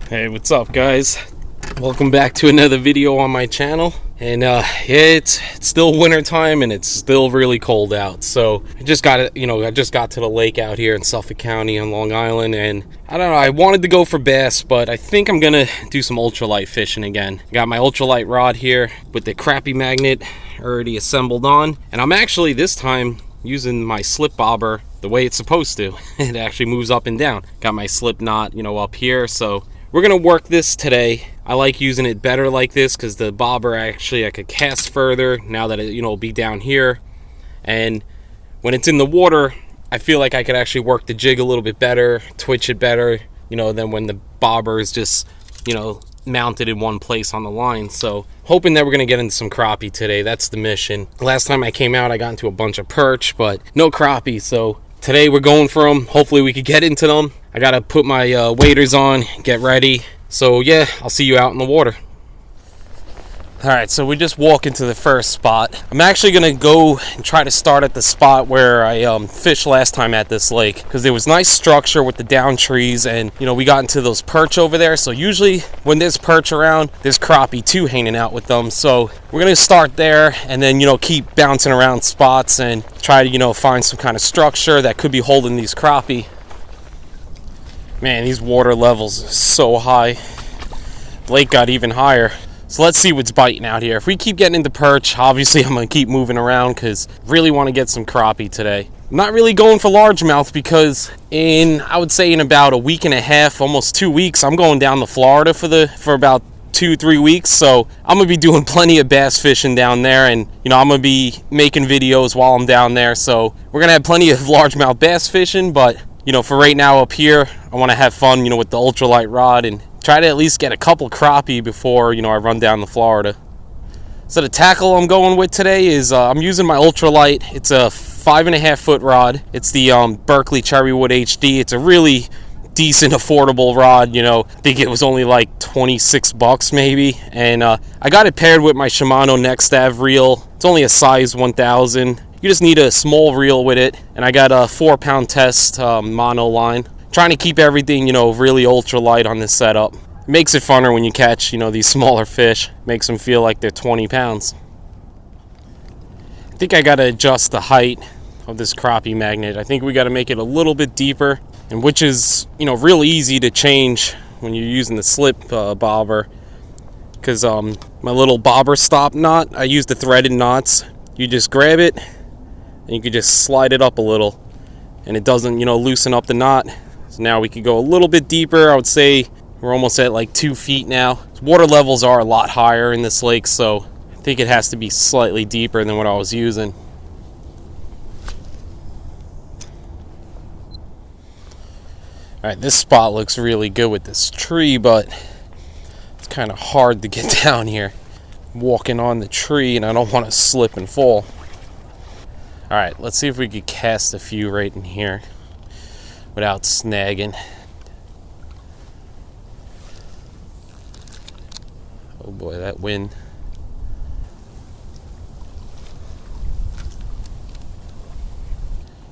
Hey, what's up, guys? Welcome back to another video on my channel. And yeah, it's still winter time and it's still really cold out. So I just got to the lake out here in Suffolk County on Long Island, and I don't know, I wanted to go for bass, but I think I'm gonna do some ultralight fishing again. Got my ultralight rod here with the Crappie magnet already assembled on, and I'm actually this time using my slip bobber the way it's supposed to. It actually moves up and down. Got my slip knot, up here, so we're gonna work this today. I like using it better like this because the bobber actually I could cast further now that it will be down here, and when it's in the water I feel like I could actually work the jig a little bit better, twitch it better, than when the bobber is just mounted in one place on the line. So hoping that we're gonna get into some crappie today. That's the mission. Last time I came out I got into a bunch of perch, but no crappie, so today we're going for them. Hopefully we could get into them. I gotta put my waders on, get ready. So yeah, I'll see you out in the water. Alright, so we just walk into the first spot. I'm actually gonna go and try to start at the spot where I fished last time at this lake, because there was nice structure with the down trees, and we got into those perch over there. So usually when there's perch around, there's crappie too hanging out with them. So we're gonna start there and then keep bouncing around spots and try to find some kind of structure that could be holding these crappie. Man, these water levels are so high. The lake got even higher. So let's see what's biting out here. If we keep getting into perch, obviously I'm going to keep moving around because I really want to get some crappie today. I'm not really going for largemouth because I would say in about a week and a half, almost 2 weeks, I'm going down to Florida for about 2-3 weeks. So I'm going to be doing plenty of bass fishing down there, and I'm going to be making videos while I'm down there. So we're going to have plenty of largemouth bass fishing, but for right now up here, I want to have fun, with the ultralight rod and try to at least get a couple crappie before, I run down to Florida. So the tackle I'm going with today is, I'm using my ultralight. It's a 5.5 foot rod. It's the Berkley Cherrywood HD. It's a really decent, affordable rod, I think it was only like 26 bucks maybe. And I got it paired with my Shimano Nexave reel. It's only a size 1000. You just need a small reel with it, and I got a 4-pound test mono line. Trying to keep everything, really ultralight on this setup. It makes it funner when you catch, these smaller fish. Makes them feel like they're 20 pounds. I think I got to adjust the height of this crappie magnet. I think we got to make it a little bit deeper, and which is, real easy to change when you're using the slip bobber. Because my little bobber stop knot, I use the threaded knots. You just grab it, and you can just slide it up a little, and it doesn't, loosen up the knot. So now we could go a little bit deeper. I would say we're almost at like 2 feet now. Water levels are a lot higher in this lake, so I think it has to be slightly deeper than what I was using. Alright, this spot looks really good with this tree, but it's kind of hard to get down here. I'm walking on the tree and I don't want to slip and fall. Alright, let's see if we could cast a few right in here without snagging. Oh boy, that wind.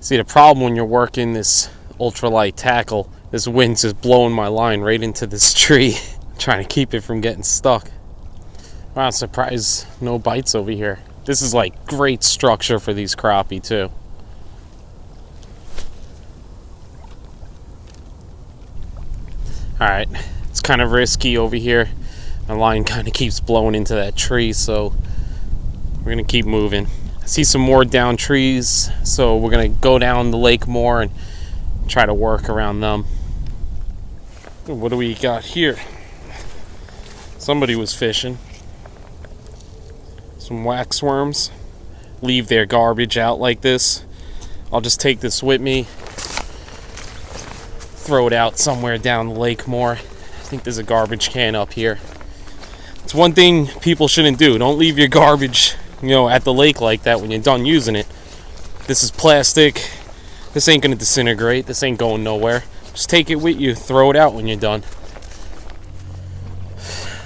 See, the problem when you're working this ultralight tackle, this wind's just blowing my line right into this tree, trying to keep it from getting stuck. Wow, I'm surprised no bites over here. This is like great structure for these crappie too. Alright, it's kind of risky over here. My line kind of keeps blowing into that tree, so we're going to keep moving. I see some more down trees, so we're going to go down the lake more and try to work around them. What do we got here? Somebody was fishing. Some waxworms. Leave their garbage out like this. I'll just take this with me, throw it out somewhere down the lake more. I think there's a garbage can up here. It's one thing people shouldn't do. Don't leave your garbage, at the lake like that when you're done using it. This is plastic. This ain't gonna disintegrate. This ain't going nowhere. Just take it with you, throw it out when you're done.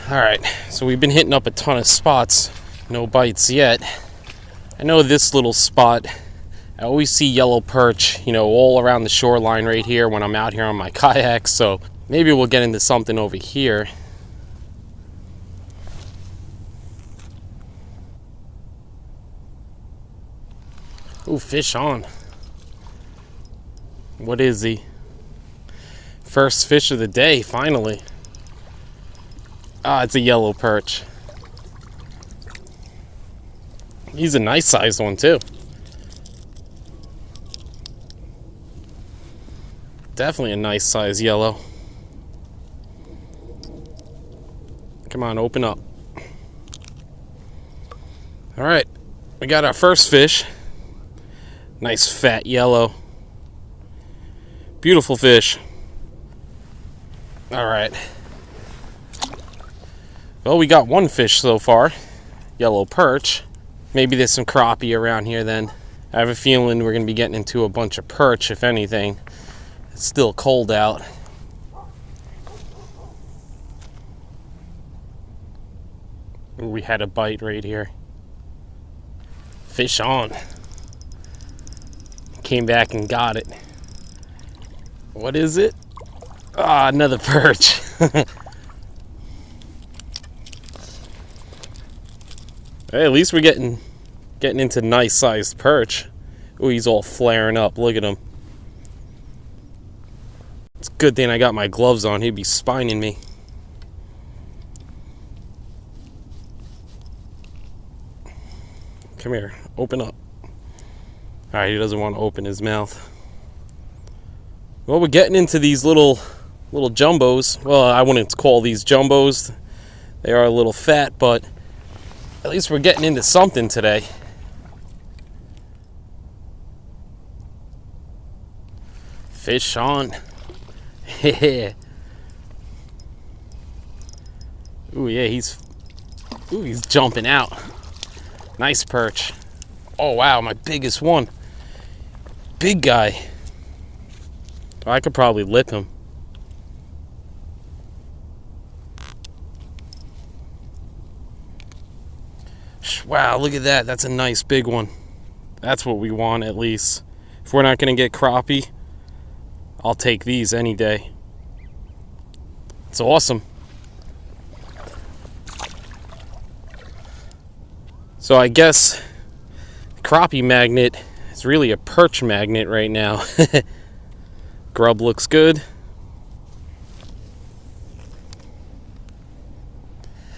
Alright, so we've been hitting up a ton of spots. No bites yet. I know this little spot, I always see yellow perch, all around the shoreline right here when I'm out here on my kayak, so Maybe we'll get into something over here. Ooh, fish on. What is he? First fish of the day, finally. Ah, it's a yellow perch. He's a nice sized one too. Definitely a nice size yellow. Come on, open up. All right, we got our first fish. Nice fat yellow. Beautiful fish. All right. Well, we got one fish so far. Yellow perch. Maybe there's some crappie around here then. I have a feeling we're going to be getting into a bunch of perch, if anything. It's still cold out. Ooh, we had a bite right here. Fish on. Came back and got it. What is it? Ah, another perch. Hey, at least we're getting into nice sized perch. Ooh, he's all flaring up. Look at him. It's a good thing I got my gloves on. He'd be spining me. Come here. Open up. Alright, he doesn't want to open his mouth. Well, we're getting into these little jumbos. Well, I wouldn't call these jumbos. They are a little fat, but at least we're getting into something today. Fish on. Ooh, yeah, he's jumping out. Nice perch. Oh, wow, my biggest one. Big guy. I could probably lip him. Wow, look at that. That's a nice big one. That's what we want, at least. If we're not going to get crappie, I'll take these any day. It's awesome. So I guess crappie magnet is really a perch magnet right now. Grub looks good.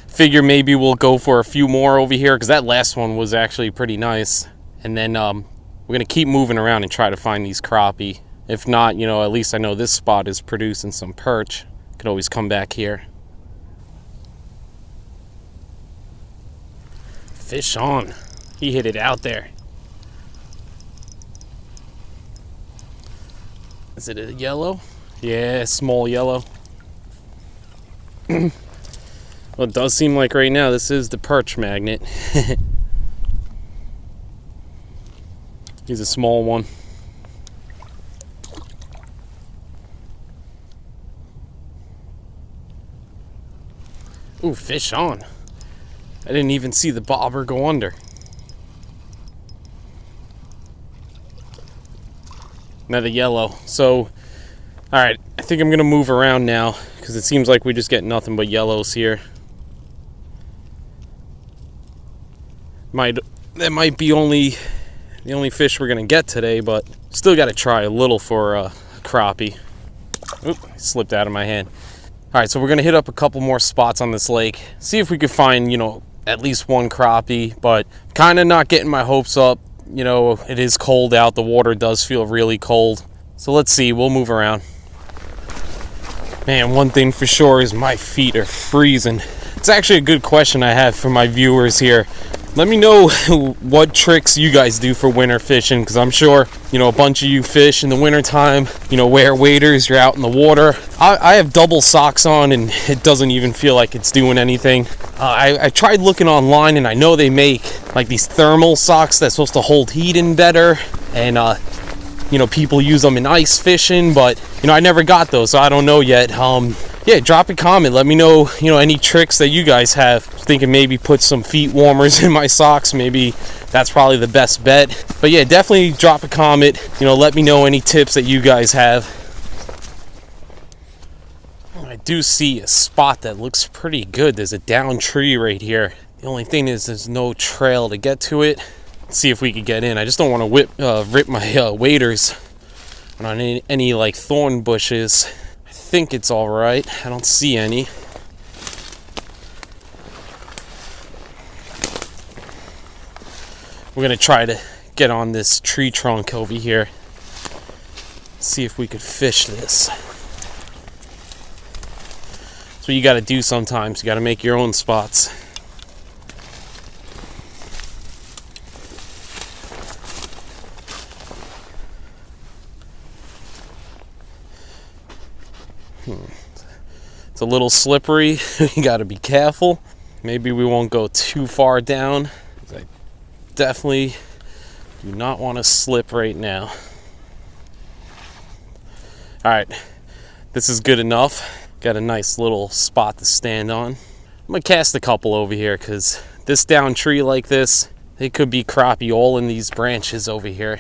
Figure maybe we'll go for a few more over here because that last one was actually pretty nice. And then we're going to keep moving around and try to find these crappie. If not, you know, at least I know this spot is producing some perch. Could always come back here. Fish on. He hit it out there. Is it a yellow? Yeah, small yellow. Well, it does seem like right now this is the perch magnet. He's a small one. Ooh, fish on. I didn't even see the bobber go under. Another yellow. So, alright, I think I'm going to move around now because it seems like we just get nothing but yellows here. That might be the only fish we're going to get today, but still got to try a little for crappie. Oop, slipped out of my hand. Alright, so we're going to hit up a couple more spots on this lake. See if we could find, you know, at least one crappie, but kind of not getting my hopes up. You know, it is cold out. The water does feel really cold. So let's see. We'll move around. Man, one thing for sure is my feet are freezing. It's actually a good question I have for my viewers here. Let me know what tricks you guys do for winter fishing, because I'm sure, you know, a bunch of you fish in the wintertime, you know, wear waders, you're out in the water. I have double socks on and it doesn't even feel like it's doing anything. I tried looking online and I know they make like these thermal socks that's supposed to hold heat in better, and you know, people use them in ice fishing, but you know, I never got those, so I don't know yet. Yeah, drop a comment. Let me know, you know, any tricks that you guys have. Thinking maybe put some feet warmers in my socks. Maybe that's probably the best bet. But yeah, definitely drop a comment. You know, let me know any tips that you guys have. do see a spot that looks pretty good. There's a down tree right here. The only thing is there's no trail to get to it. Let's see if we can get in. I just don't want to rip my waders on any like thorn bushes. I think it's all right. I don't see any. We're gonna try to get on this tree trunk over here. See if we could fish this. That's what you gotta do sometimes. You gotta make your own spots. It's a little slippery. You gotta be careful. Maybe we won't go too far down. I definitely do not want to slip right now. Alright, this is good enough. Got a nice little spot to stand on. I'm gonna cast a couple over here because this down tree like this, it could be crappie all in these branches over here.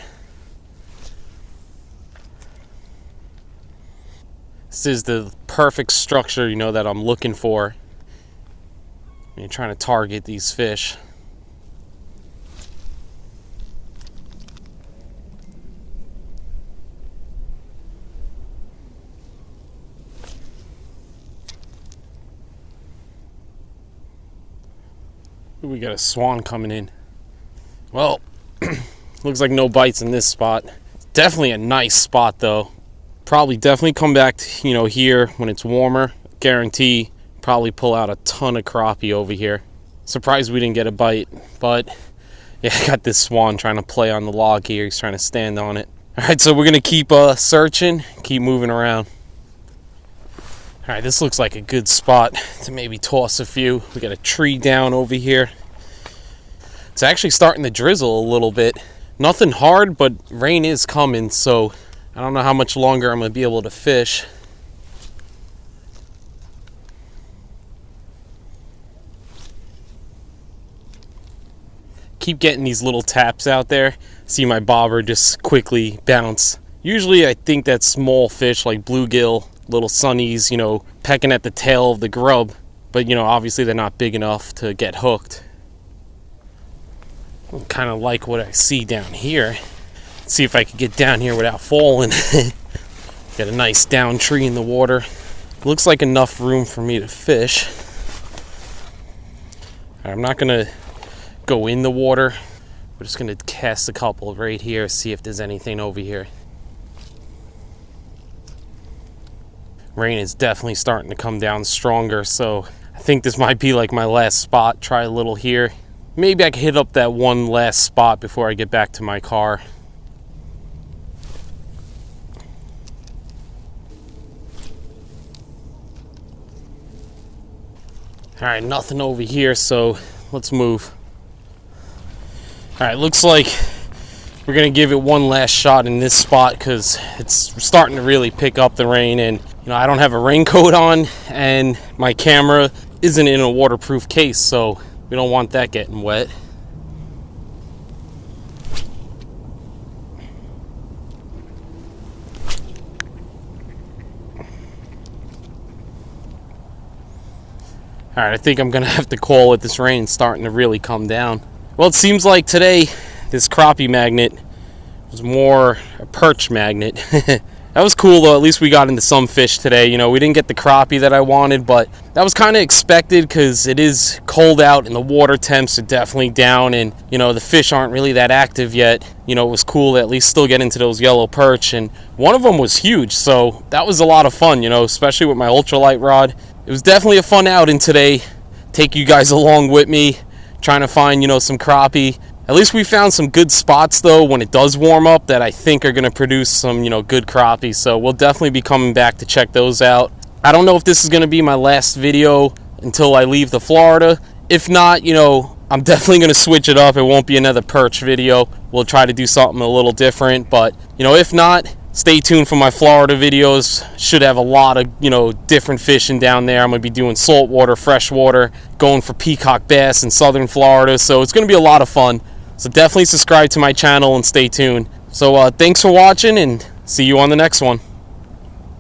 This is the perfect structure, you know, that I'm looking for when you're trying to target these fish. We got a swan coming in. Well, looks like no bites in this spot. Definitely a nice spot though. Probably definitely come back to, you know, here when it's warmer. Guarantee probably pull out a ton of crappie over here. Surprised we didn't get a bite, but yeah, I got this swan trying to play on the log here. He's trying to stand on it. All right, so we're gonna keep searching, keep moving around. All right, this looks like a good spot to maybe toss a few. We got a tree down over here. It's actually starting to drizzle a little bit. Nothing hard, but rain is coming, so I don't know how much longer I'm gonna be able to fish. Keep getting these little taps out there. See my bobber just quickly bounce. Usually I think that's small fish like bluegill, little sunnies, you know, pecking at the tail of the grub, but you know, obviously they're not big enough to get hooked. I kind of like what I see down here. Let's see if I can get down here without falling. Got a nice down tree in the water. Looks like enough room for me to fish. I'm not gonna go in the water. We're just gonna cast a couple right here, see if there's anything over here. Rain is definitely starting to come down stronger, so I think this might be like my last spot. Try a little here. Maybe I can hit up that one last spot before I get back to my car. Alright, nothing over here, so let's move. Alright, looks like we're going to give it one last shot in this spot because it's starting to really pick up the rain, and you know, I don't have a raincoat on and my camera isn't in a waterproof case, so we don't want that getting wet. Alright, I think I'm going to have to call it. This rain's starting to really come down. Well, it seems like today this crappie magnet was more a perch magnet. That was cool though. At least we got into some fish today. You know, we didn't get the crappie that I wanted, but that was kind of expected because it is cold out and the water temps are definitely down, and you know, the fish aren't really that active yet. You know, it was cool to at least still get into those yellow perch, and one of them was huge, so that was a lot of fun, you know, especially with my ultralight rod. It was definitely a fun outing today. Take you guys along with me, trying to find, you know, some crappie. At least we found some good spots though when it does warm up that I think are going to produce some, you know, good crappie. So we'll definitely be coming back to check those out. I don't know if this is going to be my last video until I leave the Florida. If not, you know, I'm definitely going to switch it up. It won't be another perch video. We'll try to do something a little different. But, you know, if not, stay tuned for my Florida videos. Should have a lot of, you know, different fishing down there. I'm going to be doing saltwater, freshwater, going for peacock bass in southern Florida. So it's going to be a lot of fun. So definitely subscribe to my channel and stay tuned. So thanks for watching, and see you on the next one.